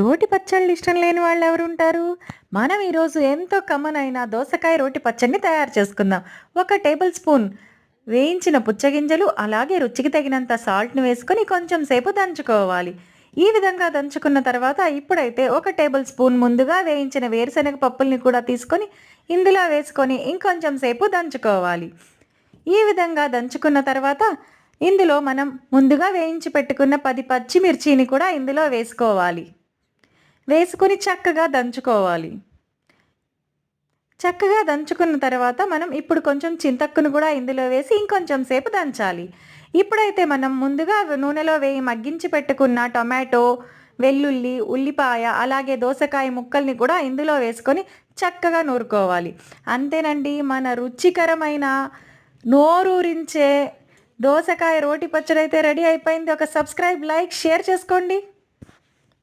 రోటి పచ్చళ్ళు ఇష్టం లేని వాళ్ళు ఎవరుంటారు? మనం ఈరోజు ఎంతో కమ్మన్ అయిన దోసకాయ రోటి పచ్చడిని తయారు చేసుకుందాం. ఒక టేబుల్ స్పూన్ వేయించిన పుచ్చగింజలు, అలాగే రుచికి తగినంత సాల్ట్‌ని వేసుకొని కొంచెం సేపు దంచుకోవాలి. ఈ విధంగా దంచుకున్న తర్వాత ఇప్పుడైతే ఒక టేబుల్ స్పూన్ ముందుగా వేయించిన వేరుశనగ పప్పుల్ని కూడా తీసుకొని ఇందులో వేసుకొని ఇంకొంచెం సేపు దంచుకోవాలి. ఈ విధంగా దంచుకున్న తర్వాత ఇందులో మనం ముందుగా వేయించి పెట్టుకున్న 10 పచ్చిమిర్చిని కూడా ఇందులో వేసుకోవాలి. వేసుకొని చక్కగా దంచుకోవాలి. చక్కగా దంచుకున్న తర్వాత మనం ఇప్పుడు కొంచెం చింతక్కును కూడా ఇందులో వేసి ఇంకొంచెం సేపు దంచాలి. ఇప్పుడైతే మనం ముందుగా నూనెలో మగ్గించి పెట్టుకున్న టొమాటో, వెల్లుల్లి, ఉల్లిపాయ అలాగే దోసకాయ ముక్కల్ని కూడా ఇందులో వేసుకొని చక్కగా నూరుకోవాలి. అంతేనండి, మన రుచికరమైన నోరూరించే దోసకాయ రోటి పచ్చడి అయితే రెడీ అయిపోయింది. ఒక సబ్స్క్రైబ్, లైక్, షేర్ చేసుకోండి.